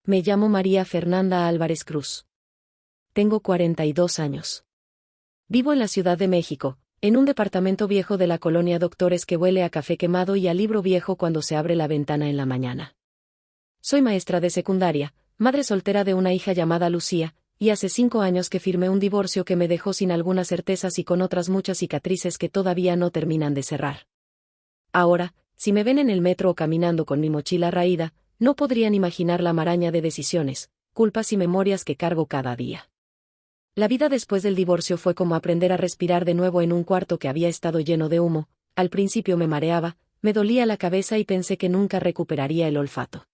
Me llamo María Fernanda Álvarez Cruz. Tengo 42 años. Vivo en la Ciudad de México, en un departamento viejo de la colonia Doctores que huele a café quemado y a libro viejo cuando se abre la ventana en la mañana. Soy maestra de secundaria, madre soltera de una hija llamada Lucía, y hace 5 años que firmé un divorcio que me dejó sin algunas certezas y con otras muchas cicatrices que todavía no terminan de cerrar. Ahora, si me ven en el metro o caminando con mi mochila raída, no podrían imaginar la maraña de decisiones, culpas y memorias que cargo cada día. La vida después del divorcio fue como aprender a respirar de nuevo en un cuarto que había estado lleno de humo. Al principio me mareaba, me dolía la cabeza y pensé que nunca recuperaría el olfato.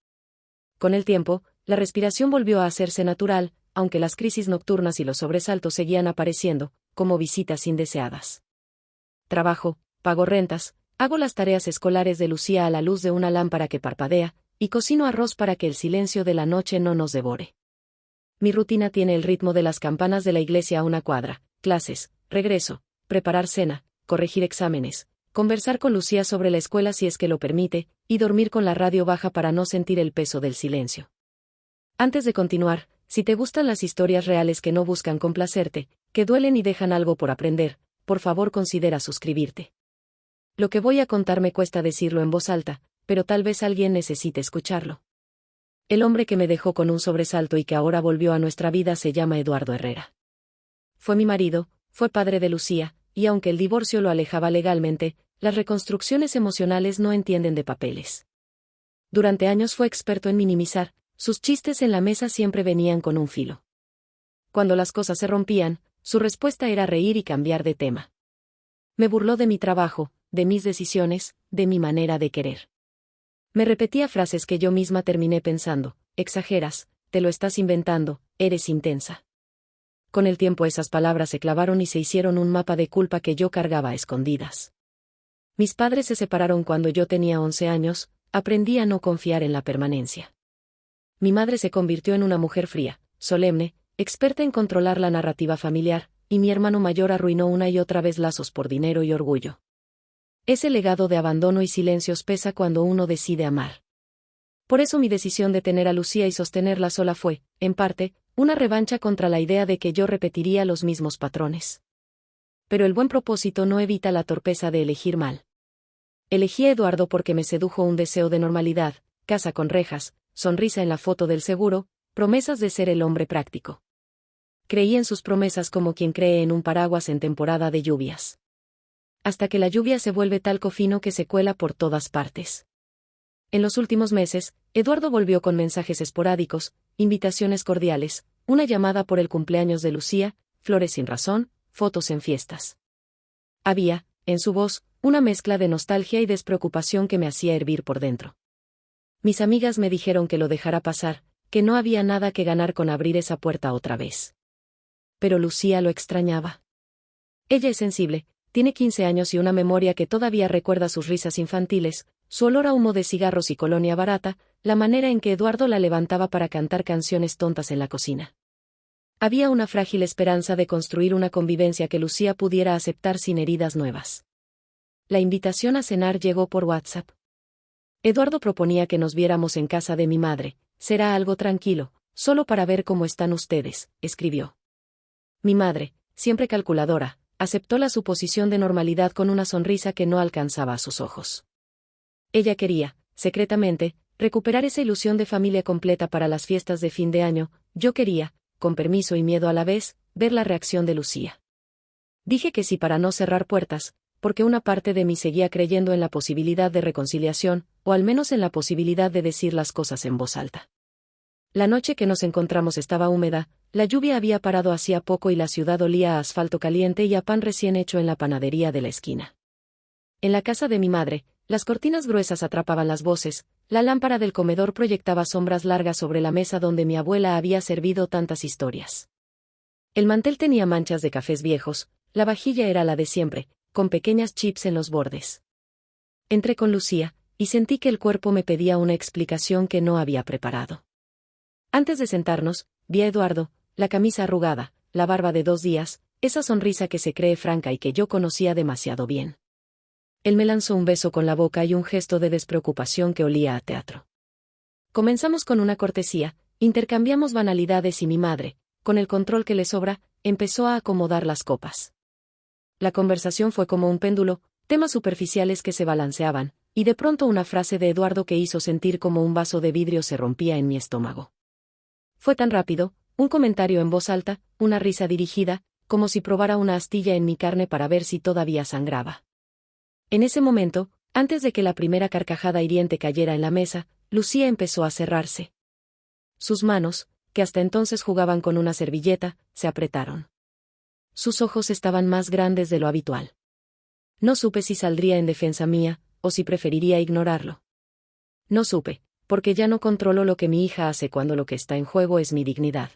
Con el tiempo, la respiración volvió a hacerse natural, aunque las crisis nocturnas y los sobresaltos seguían apareciendo, como visitas indeseadas. Trabajo, pago rentas, hago las tareas escolares de Lucía a la luz de una lámpara que parpadea, y cocino arroz para que el silencio de la noche no nos devore. Mi rutina tiene el ritmo de las campanas de la iglesia a una cuadra: clases, regreso, preparar cena, corregir exámenes, conversar con Lucía sobre la escuela si es que lo permite, y dormir con la radio baja para no sentir el peso del silencio. Antes de continuar, si te gustan las historias reales que no buscan complacerte, que duelen y dejan algo por aprender, por favor considera suscribirte. Lo que voy a contar me cuesta decirlo en voz alta, pero tal vez alguien necesite escucharlo. El hombre que me dejó con un sobresalto y que ahora volvió a nuestra vida se llama Eduardo Herrera. Fue mi marido, fue padre de Lucía, y aunque el divorcio lo alejaba legalmente, las reconstrucciones emocionales no entienden de papeles. Durante años fue experto en minimizar, sus chistes en la mesa siempre venían con un filo. Cuando las cosas se rompían, su respuesta era reír y cambiar de tema. Me burló de mi trabajo, de mis decisiones, de mi manera de querer. Me repetía frases que yo misma terminé pensando: exageras, te lo estás inventando, eres intensa. Con el tiempo esas palabras se clavaron y se hicieron un mapa de culpa que yo cargaba a escondidas. Mis padres se separaron cuando yo tenía 11 años, aprendí a no confiar en la permanencia. Mi madre se convirtió en una mujer fría, solemne, experta en controlar la narrativa familiar, y mi hermano mayor arruinó una y otra vez lazos por dinero y orgullo. Ese legado de abandono y silencios pesa cuando uno decide amar. Por eso mi decisión de tener a Lucía y sostenerla sola fue, en parte, una revancha contra la idea de que yo repetiría los mismos patrones. Pero el buen propósito no evita la torpeza de elegir mal. Elegí a Eduardo porque me sedujo un deseo de normalidad, casa con rejas, sonrisa en la foto del seguro, promesas de ser el hombre práctico. Creí en sus promesas como quien cree en un paraguas en temporada de lluvias. Hasta que la lluvia se vuelve talco fino que se cuela por todas partes. En los últimos meses, Eduardo volvió con mensajes esporádicos, invitaciones cordiales, una llamada por el cumpleaños de Lucía, flores sin razón, fotos en fiestas. Había, en su voz, una mezcla de nostalgia y despreocupación que me hacía hervir por dentro. Mis amigas me dijeron que lo dejara pasar, que no había nada que ganar con abrir esa puerta otra vez. Pero Lucía lo extrañaba. Ella es sensible, tiene 15 años y una memoria que todavía recuerda sus risas infantiles, su olor a humo de cigarros y colonia barata, la manera en que Eduardo la levantaba para cantar canciones tontas en la cocina. Había una frágil esperanza de construir una convivencia que Lucía pudiera aceptar sin heridas nuevas. La invitación a cenar llegó por WhatsApp. Eduardo proponía que nos viéramos en casa de mi madre. Será algo tranquilo, solo para ver cómo están ustedes, escribió. Mi madre, siempre calculadora, aceptó la suposición de normalidad con una sonrisa que no alcanzaba a sus ojos. Ella quería, secretamente, recuperar esa ilusión de familia completa para las fiestas de fin de año. Yo quería, con permiso y miedo a la vez, ver la reacción de Lucía. Dije que sí para no cerrar puertas, porque una parte de mí seguía creyendo en la posibilidad de reconciliación, o al menos en la posibilidad de decir las cosas en voz alta. La noche que nos encontramos estaba húmeda, la lluvia había parado hacía poco y la ciudad olía a asfalto caliente y a pan recién hecho en la panadería de la esquina. En la casa de mi madre, las cortinas gruesas atrapaban las voces, la lámpara del comedor proyectaba sombras largas sobre la mesa donde mi abuela había servido tantas historias. El mantel tenía manchas de cafés viejos, la vajilla era la de siempre, con pequeñas chips en los bordes. Entré con Lucía, y sentí que el cuerpo me pedía una explicación que no había preparado. Antes de sentarnos, vi a Eduardo, la camisa arrugada, la barba de 2 días, esa sonrisa que se cree franca y que yo conocía demasiado bien. Él me lanzó un beso con la boca y un gesto de despreocupación que olía a teatro. Comenzamos con una cortesía, Intercambiamos banalidades y mi madre, con el control que le sobra, empezó a acomodar las copas. La conversación fue como un péndulo, temas superficiales que se balanceaban, y de pronto una frase de Eduardo que hizo sentir como un vaso de vidrio se rompía en mi estómago. Fue tan rápido, un comentario en voz alta, una risa dirigida, como si probara una astilla en mi carne para ver si todavía sangraba. En ese momento, antes de que la primera carcajada hiriente cayera en la mesa, Lucía empezó a cerrarse. Sus manos, que hasta entonces jugaban con una servilleta, se apretaron. Sus ojos estaban más grandes de lo habitual. No supe si saldría en defensa mía, o si preferiría ignorarlo. No supe, porque ya no controlo lo que mi hija hace cuando lo que está en juego es mi dignidad.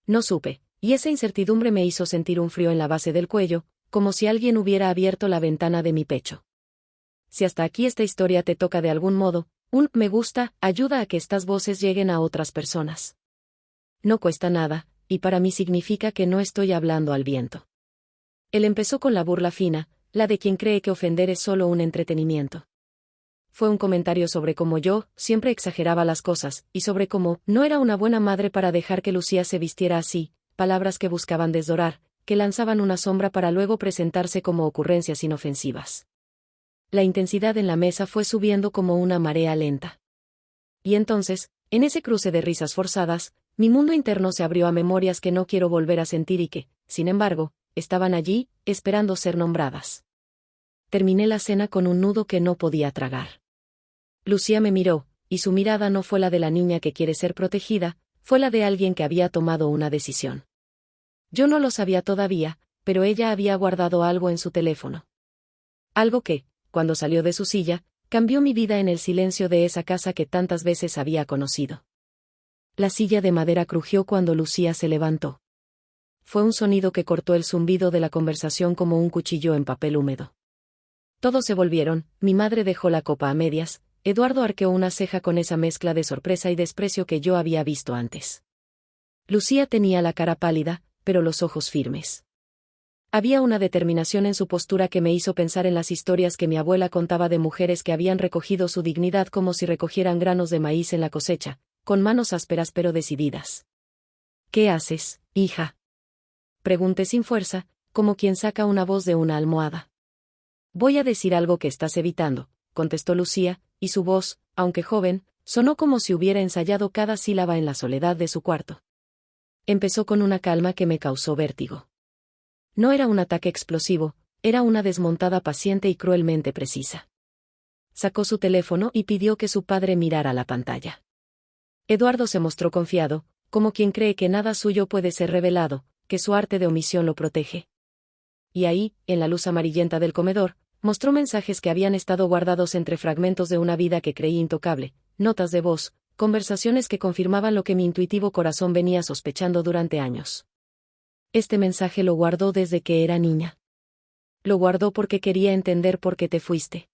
No supe, y esa incertidumbre me hizo sentir un frío en la base del cuello, como si alguien hubiera abierto la ventana de mi pecho. Si hasta aquí esta historia te toca de algún modo, un me gusta ayuda a que estas voces lleguen a otras personas. No cuesta nada, y para mí significa que no estoy hablando al viento. Él empezó con la burla fina, la de quien cree que ofender es solo un entretenimiento. Fue un comentario sobre cómo yo siempre exageraba las cosas, y sobre cómo no era una buena madre para dejar que Lucía se vistiera así, palabras que buscaban desdorar, que lanzaban una sombra para luego presentarse como ocurrencias inofensivas. La intensidad en la mesa fue subiendo como una marea lenta. Y entonces, en ese cruce de risas forzadas, mi mundo interno se abrió a memorias que no quiero volver a sentir y que, sin embargo, estaban allí, esperando ser nombradas. Terminé la cena con un nudo que no podía tragar. Lucía me miró, y su mirada no fue la de la niña que quiere ser protegida, fue la de alguien que había tomado una decisión. Yo no lo sabía todavía, pero ella había guardado algo en su teléfono. Algo que, cuando salió de su silla, cambió mi vida en el silencio de esa casa que tantas veces había conocido. La silla de madera crujió cuando Lucía se levantó. Fue un sonido que cortó el zumbido de la conversación como un cuchillo en papel húmedo. Todos se volvieron, mi madre dejó la copa a medias, Eduardo arqueó una ceja con esa mezcla de sorpresa y desprecio que yo había visto antes. Lucía tenía la cara pálida, pero los ojos firmes. Había una determinación en su postura que me hizo pensar en las historias que mi abuela contaba de mujeres que habían recogido su dignidad como si recogieran granos de maíz en la cosecha, con manos ásperas pero decididas. ¿Qué haces, hija? Pregunté sin fuerza, como quien saca una voz de una almohada. Voy a decir algo que estás evitando, contestó Lucía, y su voz, aunque joven, sonó como si hubiera ensayado cada sílaba en la soledad de su cuarto. Empezó con una calma que me causó vértigo. No era un ataque explosivo, era una desmontada paciente y cruelmente precisa. Sacó su teléfono y pidió que su padre mirara la pantalla. Eduardo se mostró confiado, como quien cree que nada suyo puede ser revelado, que su arte de omisión lo protege. Y ahí, en la luz amarillenta del comedor, mostró mensajes que habían estado guardados entre fragmentos de una vida que creí intocable, notas de voz, conversaciones que confirmaban lo que mi intuitivo corazón venía sospechando durante años. Este mensaje lo guardó desde que era niña. Lo guardó porque quería entender por qué te fuiste.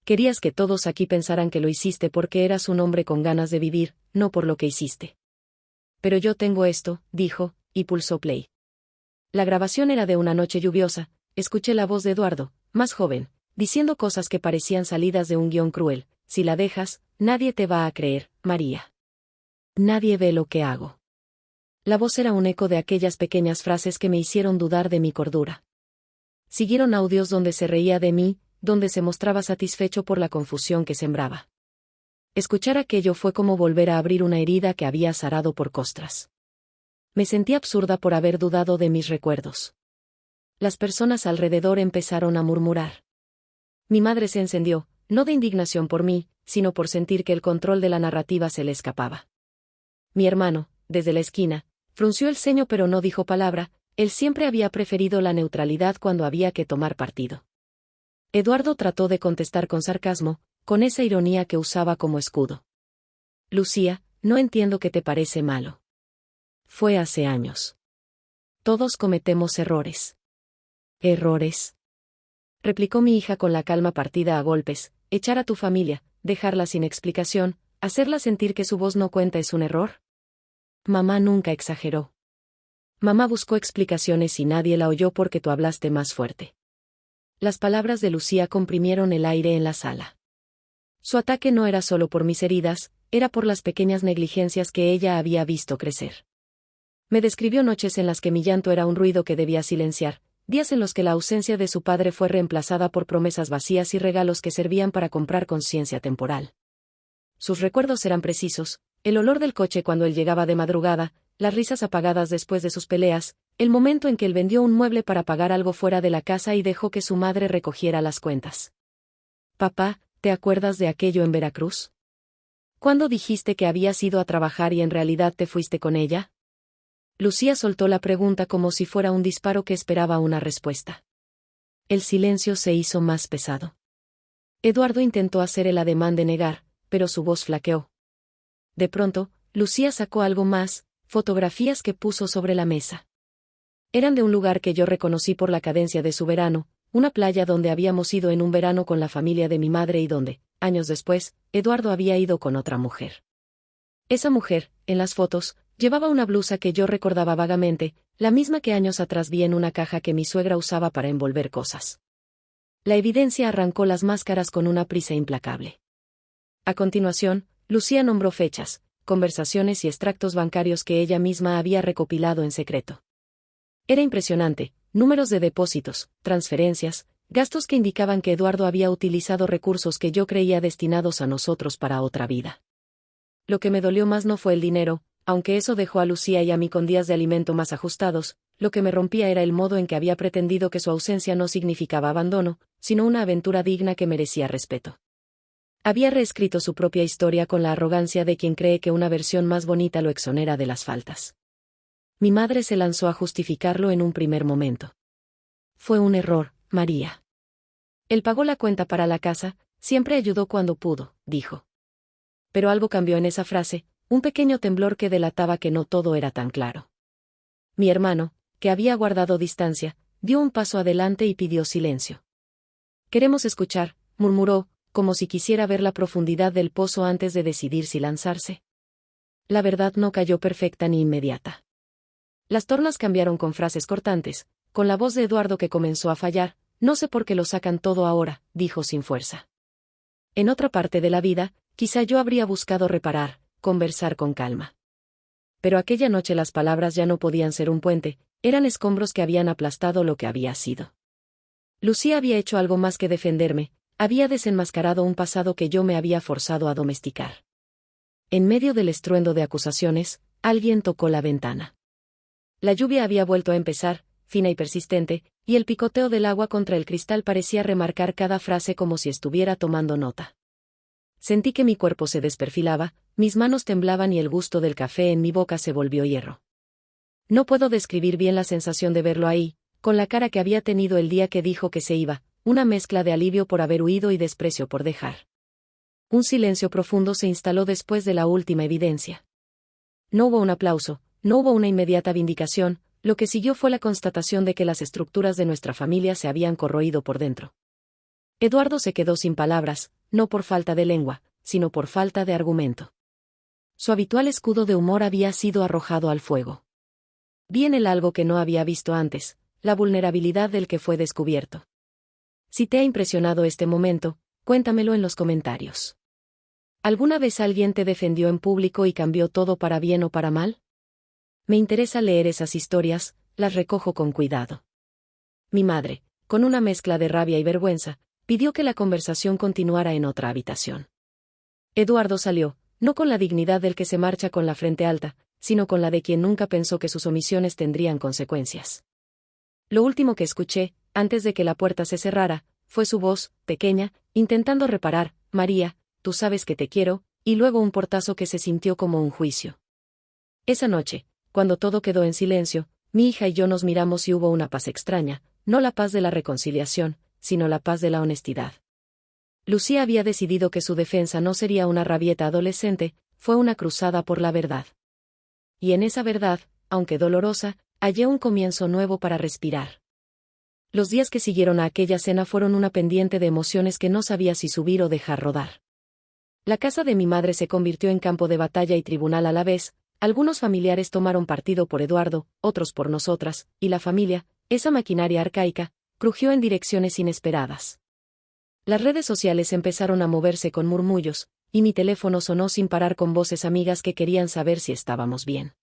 Querías que todos aquí pensaran que lo hiciste porque eras un hombre con ganas de vivir, no por lo que hiciste. Pero yo tengo esto, dijo, y pulsó play. La grabación era de una noche lluviosa, escuché la voz de Eduardo, más joven, diciendo cosas que parecían salidas de un guión cruel. Si la dejas, nadie te va a creer, María. Nadie ve lo que hago. La voz era un eco de aquellas pequeñas frases que me hicieron dudar de mi cordura. Siguieron audios donde se reía de mí, donde se mostraba satisfecho por la confusión que sembraba. Escuchar aquello fue como volver a abrir una herida que había sarado por costras. Me sentí absurda por haber dudado de mis recuerdos. Las personas alrededor empezaron a murmurar. Mi madre se encendió, no de indignación por mí, sino por sentir que el control de la narrativa se le escapaba. Mi hermano, desde la esquina, frunció el ceño pero no dijo palabra, él siempre había preferido la neutralidad cuando había que tomar partido. Eduardo trató de contestar con sarcasmo, con esa ironía que usaba como escudo. Lucía, no entiendo qué te parece malo. Fue hace años. Todos cometemos errores. ¿Errores? Replicó mi hija con la calma partida a golpes. Echar a tu familia, dejarla sin explicación, hacerla sentir que su voz no cuenta es un error. Mamá nunca exageró. Mamá buscó explicaciones y nadie la oyó porque tú hablaste más fuerte. Las palabras de Lucía comprimieron el aire en la sala. Su ataque no era solo por mis heridas, era por las pequeñas negligencias que ella había visto crecer. Me describió noches en las que mi llanto era un ruido que debía silenciar, días en los que la ausencia de su padre fue reemplazada por promesas vacías y regalos que servían para comprar conciencia temporal. Sus recuerdos eran precisos: el olor del coche cuando él llegaba de madrugada, las risas apagadas después de sus peleas, el momento en que él vendió un mueble para pagar algo fuera de la casa y dejó que su madre recogiera las cuentas. Papá, ¿te acuerdas de aquello en Veracruz? ¿Cuándo dijiste que habías ido a trabajar y en realidad te fuiste con ella? Lucía soltó la pregunta como si fuera un disparo que esperaba una respuesta. El silencio se hizo más pesado. Eduardo intentó hacer el ademán de negar, pero su voz flaqueó. De pronto, Lucía sacó algo más: fotografías que puso sobre la mesa. Eran de un lugar que yo reconocí por la cadencia de su verano, una playa donde habíamos ido en un verano con la familia de mi madre y donde, años después, Eduardo había ido con otra mujer. Esa mujer, en las fotos, llevaba una blusa que yo recordaba vagamente, la misma que años atrás vi en una caja que mi suegra usaba para envolver cosas. La evidencia arrancó las máscaras con una prisa implacable. A continuación, Lucía nombró fechas, conversaciones y extractos bancarios que ella misma había recopilado en secreto. Era impresionante: números de depósitos, transferencias, gastos que indicaban que Eduardo había utilizado recursos que yo creía destinados a nosotros para otra vida. Lo que me dolió más no fue el dinero, aunque eso dejó a Lucía y a mí con días de alimento más ajustados. Lo que me rompía era el modo en que había pretendido que su ausencia no significaba abandono, sino una aventura digna que merecía respeto. Había reescrito su propia historia con la arrogancia de quien cree que una versión más bonita lo exonera de las faltas. Mi madre se lanzó a justificarlo en un primer momento. Fue un error, María. Él pagó la cuenta para la casa, siempre ayudó cuando pudo, dijo. Pero algo cambió en esa frase, un pequeño temblor que delataba que no todo era tan claro. Mi hermano, que había guardado distancia, dio un paso adelante y pidió silencio. Queremos escuchar, murmuró, como si quisiera ver la profundidad del pozo antes de decidir si lanzarse. La verdad no cayó perfecta ni inmediata. Las tornas cambiaron con frases cortantes, con la voz de Eduardo que comenzó a fallar. No sé por qué lo sacan todo ahora, dijo sin fuerza. En otra parte de la vida, quizá yo habría buscado reparar, conversar con calma. Pero aquella noche las palabras ya no podían ser un puente, eran escombros que habían aplastado lo que había sido. Lucía había hecho algo más que defenderme, había desenmascarado un pasado que yo me había forzado a domesticar. En medio del estruendo de acusaciones, alguien tocó la ventana. La lluvia había vuelto a empezar, fina y persistente, y el picoteo del agua contra el cristal parecía remarcar cada frase como si estuviera tomando nota. Sentí que mi cuerpo se desperfilaba, mis manos temblaban y el gusto del café en mi boca se volvió hierro. No puedo describir bien la sensación de verlo ahí, con la cara que había tenido el día que dijo que se iba, una mezcla de alivio por haber huido y desprecio por dejar. Un silencio profundo se instaló después de la última evidencia. No hubo un aplauso, no hubo una inmediata vindicación, lo que siguió fue la constatación de que las estructuras de nuestra familia se habían corroído por dentro. Eduardo se quedó sin palabras, no por falta de lengua, sino por falta de argumento. Su habitual escudo de humor había sido arrojado al fuego. Vi en él algo que no había visto antes, la vulnerabilidad del que fue descubierto. Si te ha impresionado este momento, cuéntamelo en los comentarios. ¿Alguna vez alguien te defendió en público y cambió todo para bien o para mal? Me interesa leer esas historias, las recojo con cuidado. Mi madre, con una mezcla de rabia y vergüenza, pidió que la conversación continuara en otra habitación. Eduardo salió, no con la dignidad del que se marcha con la frente alta, sino con la de quien nunca pensó que sus omisiones tendrían consecuencias. Lo último que escuché, antes de que la puerta se cerrara, fue su voz, pequeña, intentando reparar: María, tú sabes que te quiero, y luego un portazo que se sintió como un juicio. Esa noche, cuando todo quedó en silencio, mi hija y yo nos miramos y hubo una paz extraña, no la paz de la reconciliación, sino la paz de la honestidad. Lucía había decidido que su defensa no sería una rabieta adolescente, fue una cruzada por la verdad. Y en esa verdad, aunque dolorosa, hallé un comienzo nuevo para respirar. Los días que siguieron a aquella cena fueron una pendiente de emociones que no sabía si subir o dejar rodar. La casa de mi madre se convirtió en campo de batalla y tribunal a la vez. Algunos familiares tomaron partido por Eduardo, otros por nosotras, y la familia, esa maquinaria arcaica, crujió en direcciones inesperadas. Las redes sociales empezaron a moverse con murmullos: y mi teléfono sonó sin parar con voces amigas que querían saber si estábamos bien.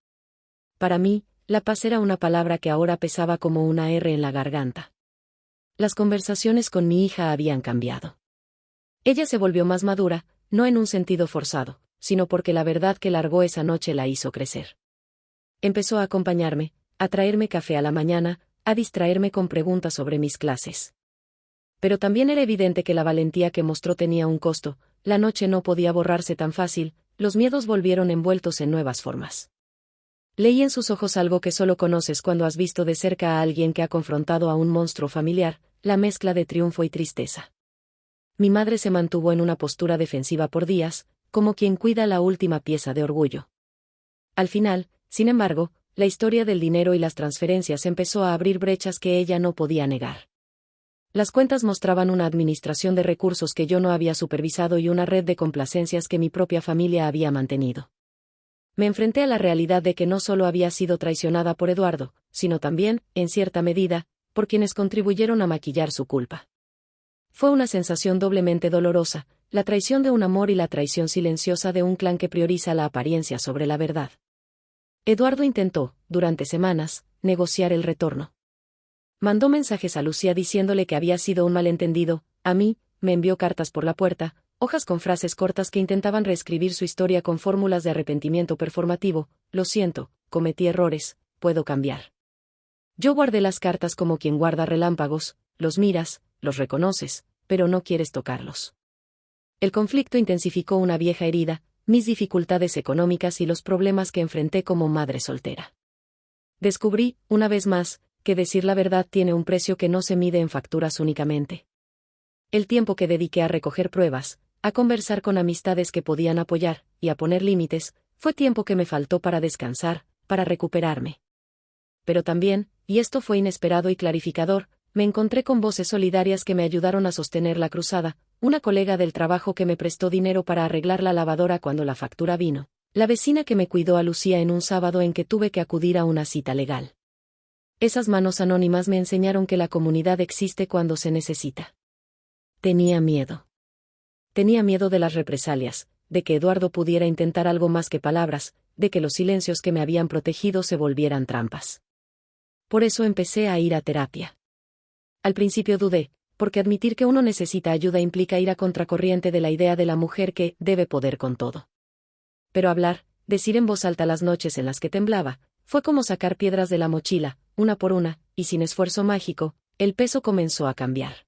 Para mí, la paz era una palabra que ahora pesaba como una R en la garganta. Las conversaciones con mi hija habían cambiado. Ella se volvió más madura, no en un sentido forzado, sino porque la verdad que largó esa noche la hizo crecer. Empezó a acompañarme, a traerme café a la mañana, a distraerme con preguntas sobre mis clases. Pero también era evidente que la valentía que mostró tenía un costo, la noche no podía borrarse tan fácil, los miedos volvieron envueltos en nuevas formas. Leí en sus ojos algo que solo conoces cuando has visto de cerca a alguien que ha confrontado a un monstruo familiar, la mezcla de triunfo y tristeza. Mi madre se mantuvo en una postura defensiva por días, como quien cuida la última pieza de orgullo. Al final, sin embargo, la historia del dinero y las transferencias empezó a abrir brechas que ella no podía negar. Las cuentas mostraban una administración de recursos que yo no había supervisado y una red de complacencias que mi propia familia había mantenido. Me enfrenté a la realidad de que no solo había sido traicionada por Eduardo, sino también, en cierta medida, por quienes contribuyeron a maquillar su culpa. Fue una sensación doblemente dolorosa, la traición de un amor y la traición silenciosa de un clan que prioriza la apariencia sobre la verdad. Eduardo intentó, durante semanas, negociar el retorno. Mandó mensajes a Lucía diciéndole que había sido un malentendido, a mí, me envió cartas por la puerta, hojas con frases cortas que intentaban reescribir su historia con fórmulas de arrepentimiento performativo, lo siento, cometí errores, puedo cambiar. Yo guardé las cartas como quien guarda relámpagos, los miras, los reconoces, pero no quieres tocarlos. El conflicto intensificó una vieja herida, mis dificultades económicas y los problemas que enfrenté como madre soltera. Descubrí, una vez más, que decir la verdad tiene un precio que no se mide en facturas únicamente. El tiempo que dediqué a recoger pruebas, a conversar con amistades que podían apoyar, y a poner límites, fue tiempo que me faltó para descansar, para recuperarme. Pero también, y esto fue inesperado y clarificador, me encontré con voces solidarias que me ayudaron a sostener la cruzada, una colega del trabajo que me prestó dinero para arreglar la lavadora cuando la factura vino, la vecina que me cuidó a Lucía en un sábado en que tuve que acudir a una cita legal. Esas manos anónimas me enseñaron que la comunidad existe cuando se necesita. Tenía miedo. Tenía miedo de las represalias, de que Eduardo pudiera intentar algo más que palabras, de que los silencios que me habían protegido se volvieran trampas. Por eso empecé a ir a terapia. Al principio dudé, porque admitir que uno necesita ayuda implica ir a contracorriente de la idea de la mujer que debe poder con todo. Pero hablar, decir en voz alta las noches en las que temblaba, fue como sacar piedras de la mochila, una por una, y sin esfuerzo mágico, el peso comenzó a cambiar.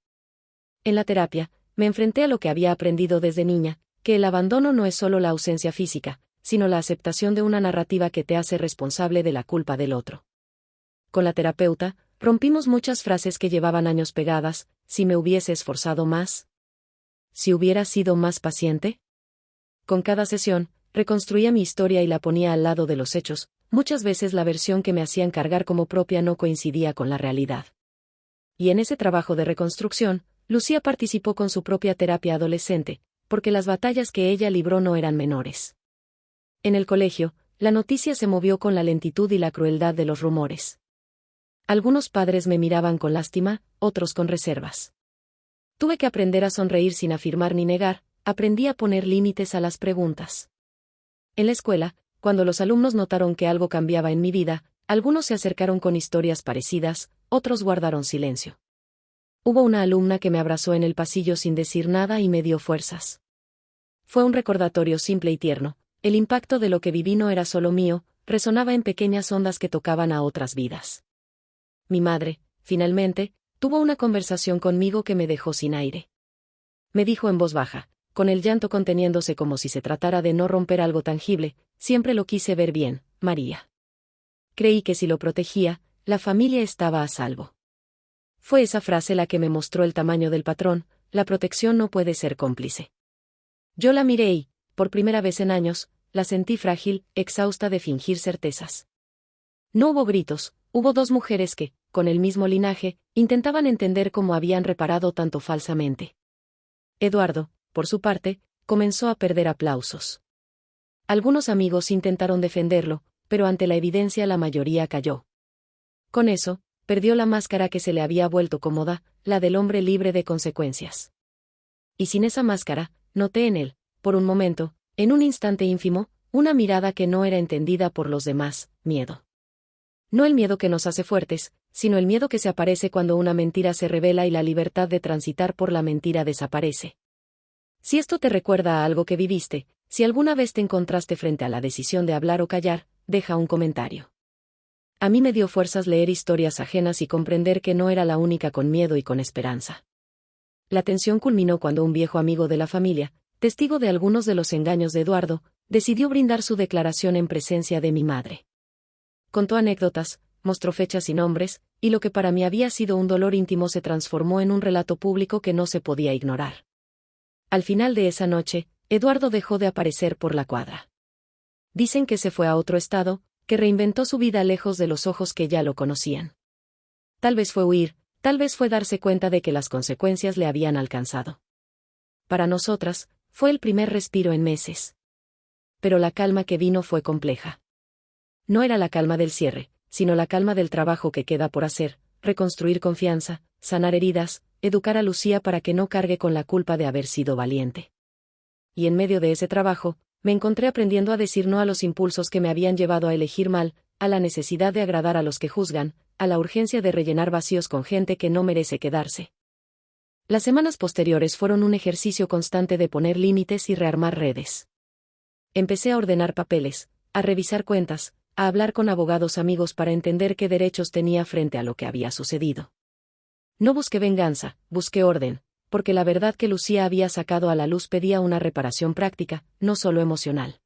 En la terapia, me enfrenté a lo que había aprendido desde niña, que el abandono no es solo la ausencia física, sino la aceptación de una narrativa que te hace responsable de la culpa del otro. Con la terapeuta, rompimos muchas frases que llevaban años pegadas, si me hubiese esforzado más. Si hubiera sido más paciente. Con cada sesión, reconstruía mi historia y la ponía al lado de los hechos, muchas veces la versión que me hacían cargar como propia no coincidía con la realidad. Y en ese trabajo de reconstrucción, Lucía participó con su propia terapia adolescente, porque las batallas que ella libró no eran menores. En el colegio, la noticia se movió con la lentitud y la crueldad de los rumores. Algunos padres me miraban con lástima, otros con reservas. Tuve que aprender a sonreír sin afirmar ni negar, aprendí a poner límites a las preguntas. En la escuela, cuando los alumnos notaron que algo cambiaba en mi vida, algunos se acercaron con historias parecidas, otros guardaron silencio. Hubo una alumna que me abrazó en el pasillo sin decir nada y me dio fuerzas. Fue un recordatorio simple y tierno, el impacto de lo que viví no era solo mío, resonaba en pequeñas ondas que tocaban a otras vidas. Mi madre, finalmente, tuvo una conversación conmigo que me dejó sin aire. Me dijo en voz baja, con el llanto conteniéndose como si se tratara de no romper algo tangible, siempre lo quise ver bien, María. Creí que si lo protegía, la familia estaba a salvo. Fue esa frase la que me mostró el tamaño del patrón, la protección no puede ser cómplice. Yo la miré y, por primera vez en años, la sentí frágil, exhausta de fingir certezas. No hubo gritos, hubo dos mujeres que, con el mismo linaje, intentaban entender cómo habían reparado tanto falsamente. Eduardo, por su parte, comenzó a perder aplausos. Algunos amigos intentaron defenderlo, pero ante la evidencia la mayoría cayó. Con eso, perdió la máscara que se le había vuelto cómoda, la del hombre libre de consecuencias. Y sin esa máscara, noté en él, por un momento, en un instante ínfimo, una mirada que no era entendida por los demás, miedo. No el miedo que nos hace fuertes, sino el miedo que se aparece cuando una mentira se revela y la libertad de transitar por la mentira desaparece. Si esto te recuerda a algo que viviste, si alguna vez te encontraste frente a la decisión de hablar o callar, deja un comentario. A mí me dio fuerzas leer historias ajenas y comprender que no era la única con miedo y con esperanza. La tensión culminó cuando un viejo amigo de la familia, testigo de algunos de los engaños de Eduardo, decidió brindar su declaración en presencia de mi madre. Contó anécdotas, mostró fechas y nombres, y lo que para mí había sido un dolor íntimo se transformó en un relato público que no se podía ignorar. Al final de esa noche, Eduardo dejó de aparecer por la cuadra. Dicen que se fue a otro estado, que reinventó su vida lejos de los ojos que ya lo conocían. Tal vez fue huir, tal vez fue darse cuenta de que las consecuencias le habían alcanzado. Para nosotras, fue el primer respiro en meses. Pero la calma que vino fue compleja. No era la calma del cierre, sino la calma del trabajo que queda por hacer, reconstruir confianza, sanar heridas, educar a Lucía para que no cargue con la culpa de haber sido valiente. Y en medio de ese trabajo, me encontré aprendiendo a decir no a los impulsos que me habían llevado a elegir mal, a la necesidad de agradar a los que juzgan, a la urgencia de rellenar vacíos con gente que no merece quedarse. Las semanas posteriores fueron un ejercicio constante de poner límites y rearmar redes. Empecé a ordenar papeles, a revisar cuentas, a hablar con abogados amigos para entender qué derechos tenía frente a lo que había sucedido. No busqué venganza, busqué orden, porque la verdad que Lucía había sacado a la luz pedía una reparación práctica, no solo emocional.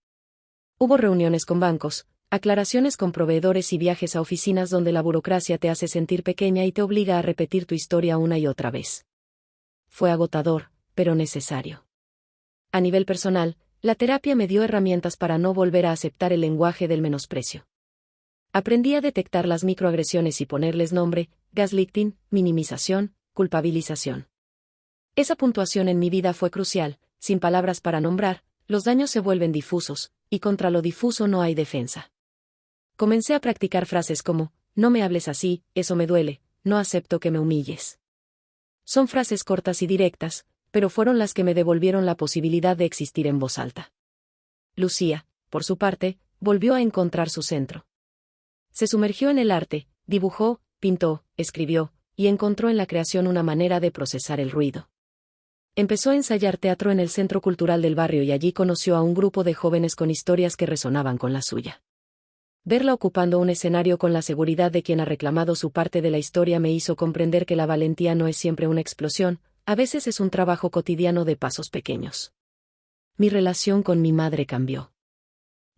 Hubo reuniones con bancos, aclaraciones con proveedores y viajes a oficinas donde la burocracia te hace sentir pequeña y te obliga a repetir tu historia una y otra vez. Fue agotador, pero necesario. A nivel personal, la terapia me dio herramientas para no volver a aceptar el lenguaje del menosprecio. Aprendí a detectar las microagresiones y ponerles nombre: gaslighting, minimización, culpabilización. Esa puntuación en mi vida fue crucial. Sin palabras para nombrar, los daños se vuelven difusos, y contra lo difuso no hay defensa. Comencé a practicar frases como: no me hables así, eso me duele, no acepto que me humilles. Son frases cortas y directas, pero fueron las que me devolvieron la posibilidad de existir en voz alta. Lucía, por su parte, volvió a encontrar su centro. Se sumergió en el arte, dibujó, pintó, escribió, y encontró en la creación una manera de procesar el ruido. Empezó a ensayar teatro en el Centro Cultural del barrio y allí conoció a un grupo de jóvenes con historias que resonaban con la suya. Verla ocupando un escenario con la seguridad de quien ha reclamado su parte de la historia me hizo comprender que la valentía no es siempre una explosión, a veces es un trabajo cotidiano de pasos pequeños. Mi relación con mi madre cambió.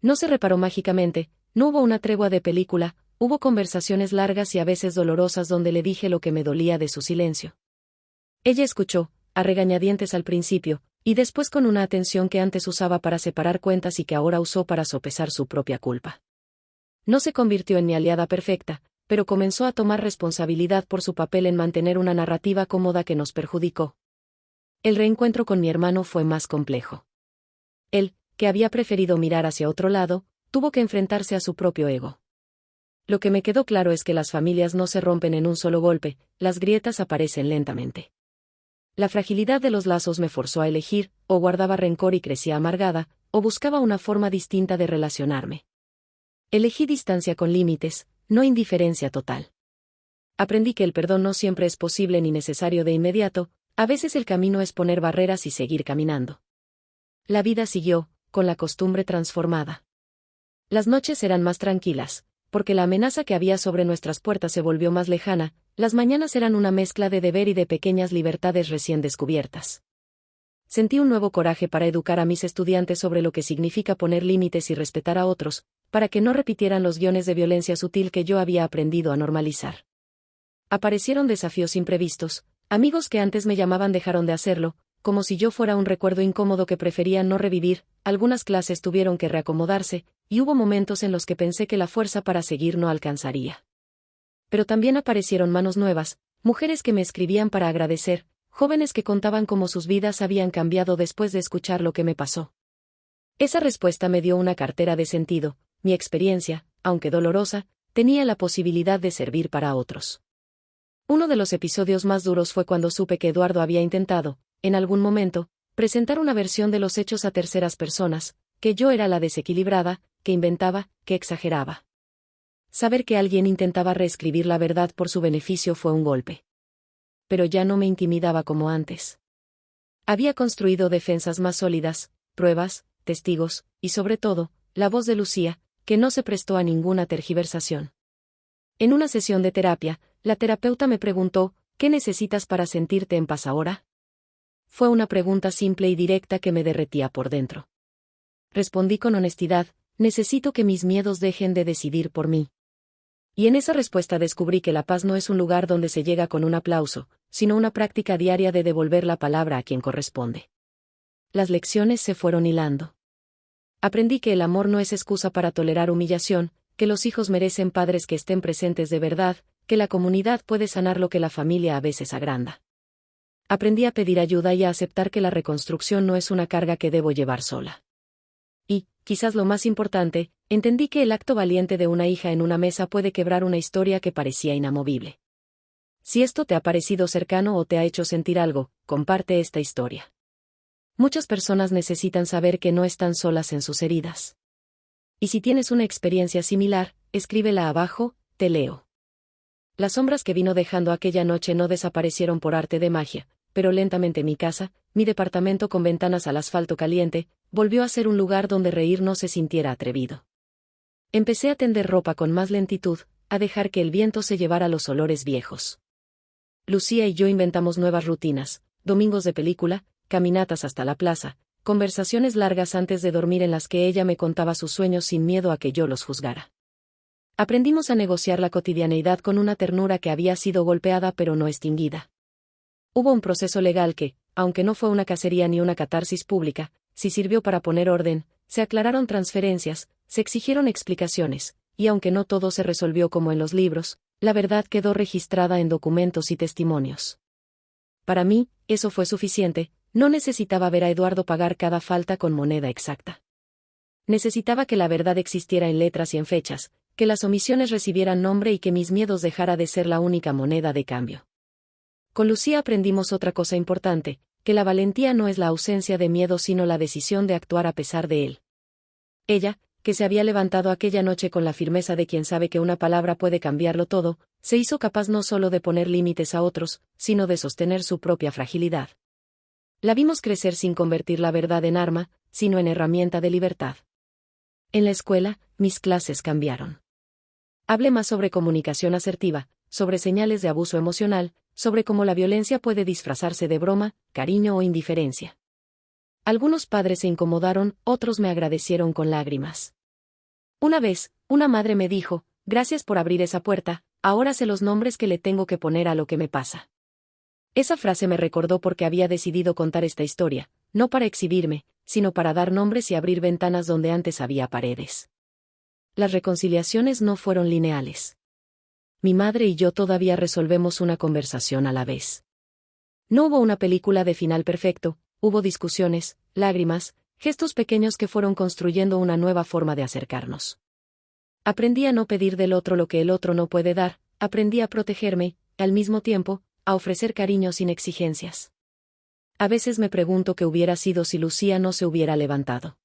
No se reparó mágicamente, no hubo una tregua de película, hubo conversaciones largas y a veces dolorosas donde le dije lo que me dolía de su silencio. Ella escuchó, a regañadientes al principio, y después con una atención que antes usaba para separar cuentas y que ahora usó para sopesar su propia culpa. No se convirtió en mi aliada perfecta, pero comenzó a tomar responsabilidad por su papel en mantener una narrativa cómoda que nos perjudicó. El reencuentro con mi hermano fue más complejo. Él, que había preferido mirar hacia otro lado, tuvo que enfrentarse a su propio ego. Lo que me quedó claro es que las familias no se rompen en un solo golpe, las grietas aparecen lentamente. La fragilidad de los lazos me forzó a elegir: o guardaba rencor y crecía amargada, o buscaba una forma distinta de relacionarme. Elegí distancia con límites, no indiferencia total. Aprendí que el perdón no siempre es posible ni necesario de inmediato, a veces el camino es poner barreras y seguir caminando. La vida siguió, con la costumbre transformada. Las noches eran más tranquilas, porque la amenaza que había sobre nuestras puertas se volvió más lejana. Las mañanas eran una mezcla de deber y de pequeñas libertades recién descubiertas. Sentí un nuevo coraje para educar a mis estudiantes sobre lo que significa poner límites y respetar a otros, para que no repitieran los guiones de violencia sutil que yo había aprendido a normalizar. Aparecieron desafíos imprevistos, amigos que antes me llamaban dejaron de hacerlo, como si yo fuera un recuerdo incómodo que preferían no revivir. Algunas clases tuvieron que reacomodarse, y hubo momentos en los que pensé que la fuerza para seguir no alcanzaría. Pero también aparecieron manos nuevas, mujeres que me escribían para agradecer, jóvenes que contaban cómo sus vidas habían cambiado después de escuchar lo que me pasó. Esa respuesta me dio una cartera de sentido. Mi experiencia, aunque dolorosa, tenía la posibilidad de servir para otros. Uno de los episodios más duros fue cuando supe que Eduardo había intentado, en algún momento, presentar una versión de los hechos a terceras personas, que yo era la desequilibrada, que inventaba, que exageraba. Saber que alguien intentaba reescribir la verdad por su beneficio fue un golpe. Pero ya no me intimidaba como antes. Había construido defensas más sólidas, pruebas, testigos, y sobre todo, la voz de Lucía, que no se prestó a ninguna tergiversación. En una sesión de terapia, la terapeuta me preguntó, ¿qué necesitas para sentirte en paz ahora? Fue una pregunta simple y directa que me derretía por dentro. Respondí con honestidad, necesito que mis miedos dejen de decidir por mí. Y en esa respuesta descubrí que la paz no es un lugar donde se llega con un aplauso, sino una práctica diaria de devolver la palabra a quien corresponde. Las lecciones se fueron hilando. Aprendí que el amor no es excusa para tolerar humillación, que los hijos merecen padres que estén presentes de verdad, que la comunidad puede sanar lo que la familia a veces agranda. Aprendí a pedir ayuda y a aceptar que la reconstrucción no es una carga que debo llevar sola. Y, quizás lo más importante, entendí que el acto valiente de una hija en una mesa puede quebrar una historia que parecía inamovible. Si esto te ha parecido cercano o te ha hecho sentir algo, comparte esta historia. Muchas personas necesitan saber que no están solas en sus heridas. Y si tienes una experiencia similar, escríbela abajo, te leo. Las sombras que vino dejando aquella noche no desaparecieron por arte de magia, pero lentamente mi casa, mi departamento con ventanas al asfalto caliente, volvió a ser un lugar donde reír no se sintiera atrevido. Empecé a tender ropa con más lentitud, a dejar que el viento se llevara los olores viejos. Lucía y yo inventamos nuevas rutinas, domingos de película, caminatas hasta la plaza, conversaciones largas antes de dormir en las que ella me contaba sus sueños sin miedo a que yo los juzgara. Aprendimos a negociar la cotidianeidad con una ternura que había sido golpeada pero no extinguida. Hubo un proceso legal que, aunque no fue una cacería ni una catarsis pública, sí sirvió para poner orden, se aclararon transferencias, se exigieron explicaciones, y aunque no todo se resolvió como en los libros, la verdad quedó registrada en documentos y testimonios. Para mí, eso fue suficiente, no necesitaba ver a Eduardo pagar cada falta con moneda exacta. Necesitaba que la verdad existiera en letras y en fechas, que las omisiones recibieran nombre y que mis miedos dejara de ser la única moneda de cambio. Con Lucía aprendimos otra cosa importante, que la valentía no es la ausencia de miedo sino la decisión de actuar a pesar de él. Ella, que se había levantado aquella noche con la firmeza de quien sabe que una palabra puede cambiarlo todo, se hizo capaz no solo de poner límites a otros, sino de sostener su propia fragilidad. La vimos crecer sin convertir la verdad en arma, sino en herramienta de libertad. En la escuela, mis clases cambiaron. Hablé más sobre comunicación asertiva, sobre señales de abuso emocional, sobre cómo la violencia puede disfrazarse de broma, cariño o indiferencia. Algunos padres se incomodaron, otros me agradecieron con lágrimas. Una vez, una madre me dijo, gracias por abrir esa puerta, ahora sé los nombres que le tengo que poner a lo que me pasa. Esa frase me recordó porque había decidido contar esta historia, no para exhibirme, sino para dar nombres y abrir ventanas donde antes había paredes. Las reconciliaciones no fueron lineales. Mi madre y yo todavía resolvemos una conversación a la vez. No hubo una película de final perfecto, hubo discusiones, lágrimas, gestos pequeños que fueron construyendo una nueva forma de acercarnos. Aprendí a no pedir del otro lo que el otro no puede dar, aprendí a protegerme, al mismo tiempo, a ofrecer cariño sin exigencias. A veces me pregunto qué hubiera sido si Lucía no se hubiera levantado.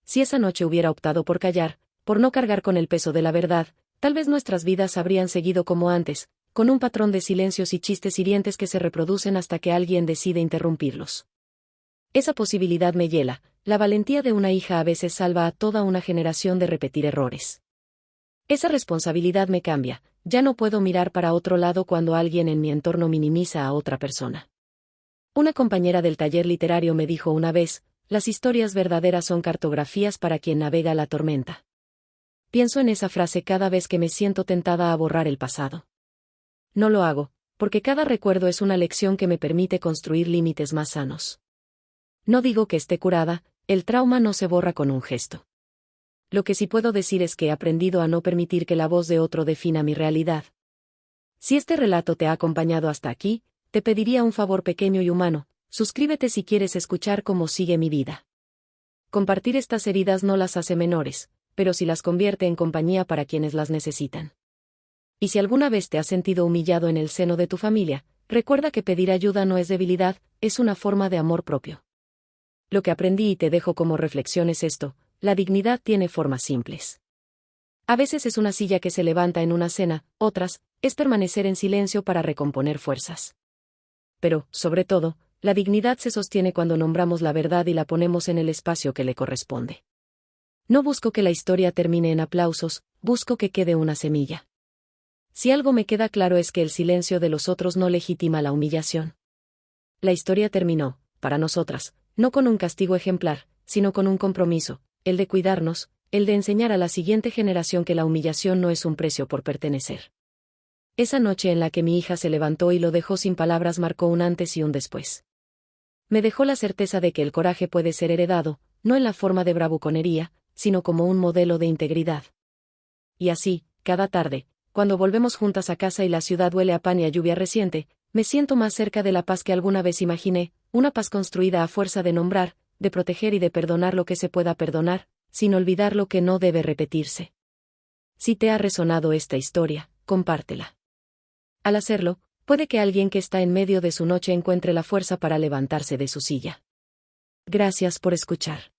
Si esa noche hubiera optado por callar, por no cargar con el peso de la verdad, tal vez nuestras vidas habrían seguido como antes, con un patrón de silencios y chistes hirientes que se reproducen hasta que alguien decide interrumpirlos. Esa posibilidad me hiela, la valentía de una hija a veces salva a toda una generación de repetir errores. Esa responsabilidad me cambia, ya no puedo mirar para otro lado cuando alguien en mi entorno minimiza a otra persona. Una compañera del taller literario me dijo una vez, las historias verdaderas son cartografías para quien navega la tormenta. Pienso en esa frase cada vez que me siento tentada a borrar el pasado. No lo hago, porque cada recuerdo es una lección que me permite construir límites más sanos. No digo que esté curada, el trauma no se borra con un gesto. Lo que sí puedo decir es que he aprendido a no permitir que la voz de otro defina mi realidad. Si este relato te ha acompañado hasta aquí, te pediría un favor pequeño y humano, suscríbete si quieres escuchar cómo sigue mi vida. Compartir estas heridas no las hace menores, pero sí las convierte en compañía para quienes las necesitan. Y si alguna vez te has sentido humillado en el seno de tu familia, recuerda que pedir ayuda no es debilidad, es una forma de amor propio. lo que aprendí y te dejo como reflexión es esto: la dignidad tiene formas simples. A veces es una silla que se levanta en una cena, otras, es permanecer en silencio para recomponer fuerzas. Pero, sobre todo, la dignidad se sostiene cuando nombramos la verdad y la ponemos en el espacio que le corresponde. No busco que la historia termine en aplausos, busco que quede una semilla. Si algo me queda claro es que el silencio de los otros no legitima la humillación. La historia terminó, para nosotras, no con un castigo ejemplar, sino con un compromiso, el de cuidarnos, el de enseñar a la siguiente generación que la humillación no es un precio por pertenecer. Esa noche en la que mi hija se levantó y lo dejó sin palabras marcó un antes y un después. Me dejó la certeza de que el coraje puede ser heredado, no en la forma de bravuconería, sino como un modelo de integridad. Y así, cada tarde, cuando volvemos juntas a casa y la ciudad huele a pan y a lluvia reciente, me siento más cerca de la paz que alguna vez imaginé, una paz construida a fuerza de nombrar, de proteger y de perdonar lo que se pueda perdonar, sin olvidar lo que no debe repetirse. Si te ha resonado esta historia, compártela. Al hacerlo, puede que alguien que está en medio de su noche encuentre la fuerza para levantarse de su silla. Gracias por escuchar.